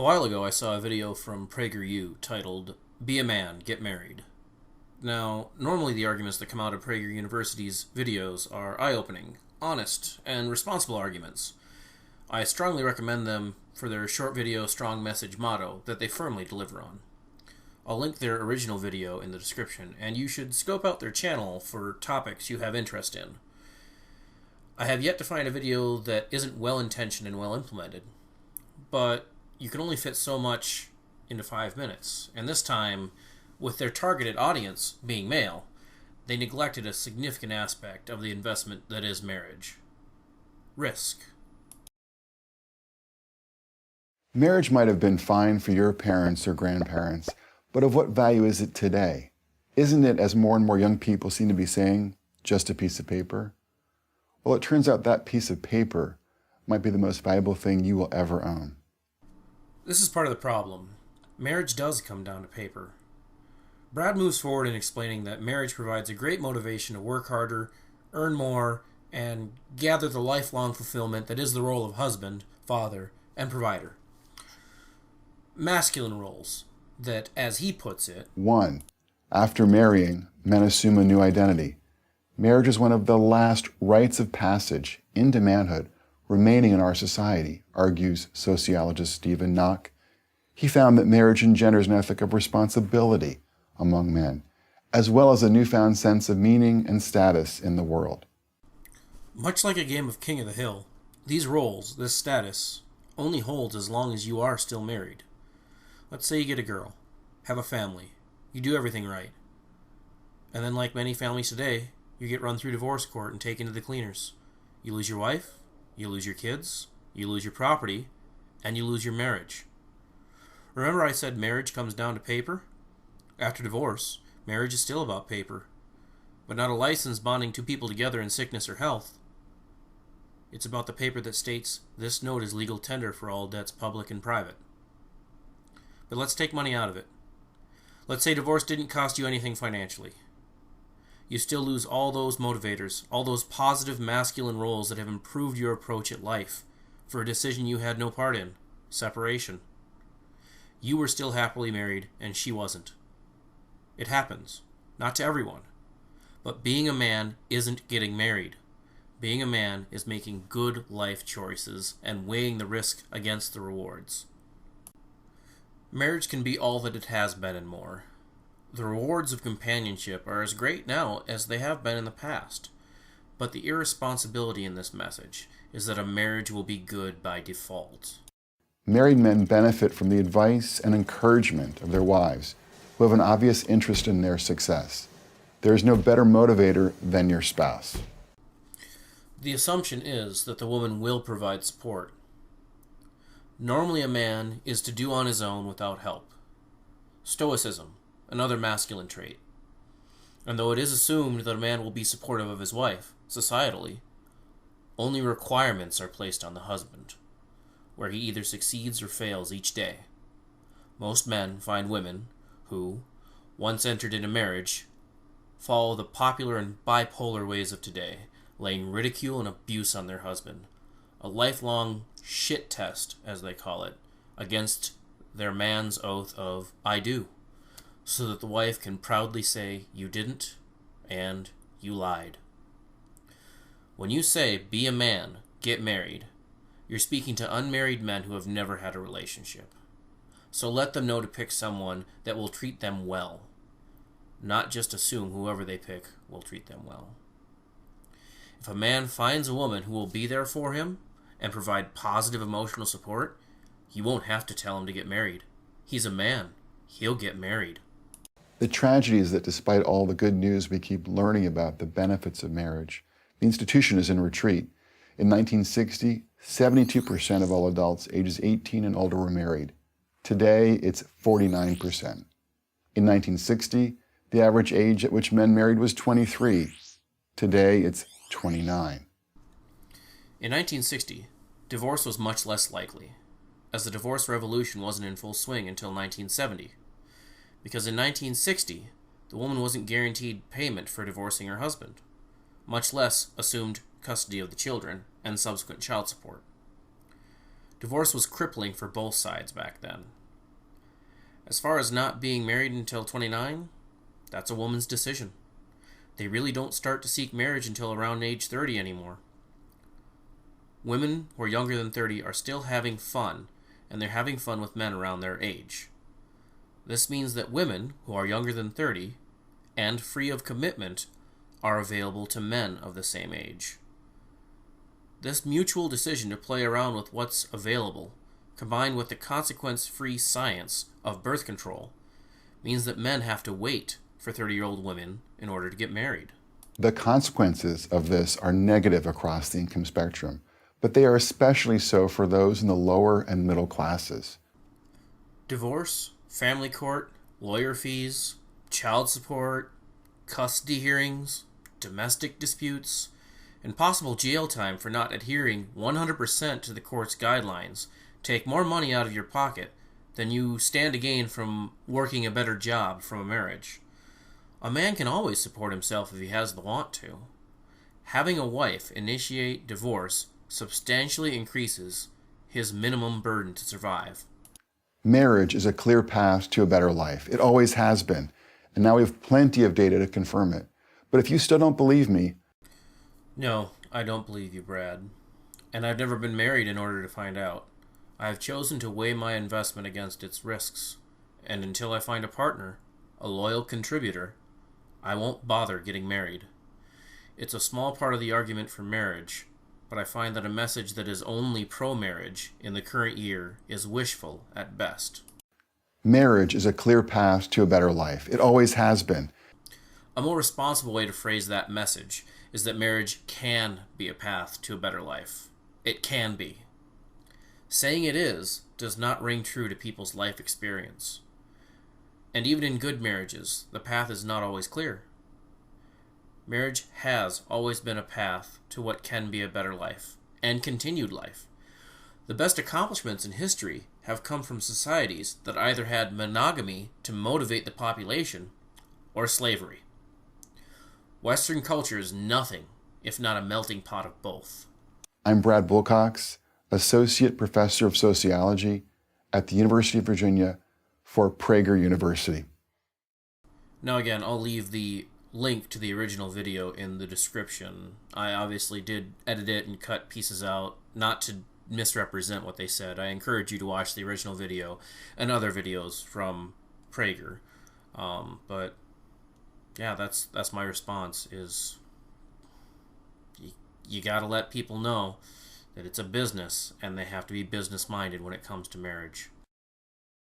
A while ago, I saw a video from PragerU titled, Be a Man, Get Married. Now, normally the arguments that come out of Prager University's videos are eye-opening, honest, and responsible arguments. I strongly recommend them for their short video, strong message motto that they firmly deliver on. I'll link their original video in the description, and you should scope out their channel for topics you have interest in. I have yet to find a video that isn't well-intentioned and well-implemented, but you can only fit so much into 5 minutes, and this time, with their targeted audience being male, they neglected a significant aspect of the investment that is marriage. Risk. Marriage might have been fine for your parents or grandparents, but of what value is it today? Isn't it, as more and more young people seem to be saying, just a piece of paper? Well, it turns out that piece of paper might be the most valuable thing you will ever own. This is part of the problem. Marriage does come down to paper. Brad moves forward in explaining that marriage provides a great motivation to work harder, earn more, and gather the lifelong fulfillment that is the role of husband, father, and provider. Masculine roles that, as he puts it, 1. After marrying, men assume a new identity. Marriage is one of the last rites of passage into manhood remaining in our society, argues sociologist Stephen Knock. He found that marriage engenders an ethic of responsibility among men, as well as a newfound sense of meaning and status in the world. Much like a game of King of the Hill, these roles, this status, only holds as long as you are still married. Let's say you get a girl, have a family, you do everything right, and then like many families today, you get run through divorce court and taken to the cleaners. You lose your wife, you lose your kids, you lose your property, and you lose your marriage. Remember I said marriage comes down to paper? After divorce, marriage is still about paper, but not a license bonding two people together in sickness or health. It's about the paper that states this note is legal tender for all debts public and private. But let's take money out of it. Let's say divorce didn't cost you anything financially. You still lose all those motivators, all those positive masculine roles that have improved your approach at life for a decision you had no part in, separation. You were still happily married and she wasn't. It happens, not to everyone. But being a man isn't getting married. Being a man is making good life choices and weighing the risk against the rewards. Marriage can be all that it has been and more. The rewards of companionship are as great now as they have been in the past. But the irresponsibility in this message is that a marriage will be good by default. Married men benefit from the advice and encouragement of their wives, who have an obvious interest in their success. There is no better motivator than your spouse. The assumption is that the woman will provide support. Normally a man is to do on his own without help. Stoicism, another masculine trait. And though it is assumed that a man will be supportive of his wife, societally, only requirements are placed on the husband, where he either succeeds or fails each day. Most men find women who, once entered into marriage, follow the popular and bipolar ways of today, laying ridicule and abuse on their husband, a lifelong shit test, as they call it, against their man's oath of, I do, so that the wife can proudly say, you didn't, and you lied. When you say, be a man, get married, you're speaking to unmarried men who have never had a relationship. So let them know to pick someone that will treat them well, not just assume whoever they pick will treat them well. If a man finds a woman who will be there for him and provide positive emotional support, you won't have to tell him to get married. He's a man. He'll get married. The tragedy is that despite all the good news we keep learning about the benefits of marriage, the institution is in retreat. In 1960, 72% of all adults ages 18 and older were married. Today, it's 49%. In 1960, the average age at which men married was 23. Today, it's 29. In 1960, divorce was much less likely, as the divorce revolution wasn't in full swing until 1970. Because in 1960, the woman wasn't guaranteed payment for divorcing her husband, much less assumed custody of the children and subsequent child support. Divorce was crippling for both sides back then. As far as not being married until 29, that's a woman's decision. They really don't start to seek marriage until around age 30 anymore. Women who are younger than 30 are still having fun, and they're having fun with men around their age. This means that women who are younger than 30 and free of commitment are available to men of the same age. This mutual decision to play around with what's available, combined with the consequence-free science of birth control, means that men have to wait for 30-year-old women in order to get married. The consequences of this are negative across the income spectrum, but they are especially so for those in the lower and middle classes. Divorce, family court, lawyer fees, child support, custody hearings, domestic disputes, and possible jail time for not adhering 100% to the court's guidelines take more money out of your pocket than you stand to gain from working a better job from a marriage. A man can always support himself if he has the want to. Having a wife initiate divorce substantially increases his minimum burden to survive. Marriage is a clear path to a better life. It always has been, and now we have plenty of data to confirm it. But if you still don't believe me... No, I don't believe you, Brad. And I've never been married in order to find out. I have chosen to weigh my investment against its risks, and until I find a partner, a loyal contributor, I won't bother getting married. It's a small part of the argument for marriage, but I find that a message that is only pro-marriage in the current year is wishful at best. Marriage is a clear path to a better life. It always has been. A more responsible way to phrase that message is that marriage can be a path to a better life. It can be. Saying it is does not ring true to people's life experience. And even in good marriages, the path is not always clear. Marriage has always been a path to what can be a better life, and continued life. The best accomplishments in history have come from societies that either had monogamy to motivate the population, or slavery. Western culture is nothing if not a melting pot of both. I'm Brad Wilcox, Associate Professor of Sociology at the University of Virginia for Prager University. Now again, I'll leave the link to the original video in the description. I obviously did edit it and cut pieces out, not to misrepresent what they said. I encourage you to watch the original video and other videos from Prager. But yeah, that's my response is you gotta let people know that it's a business and they have to be business minded when it comes to marriage.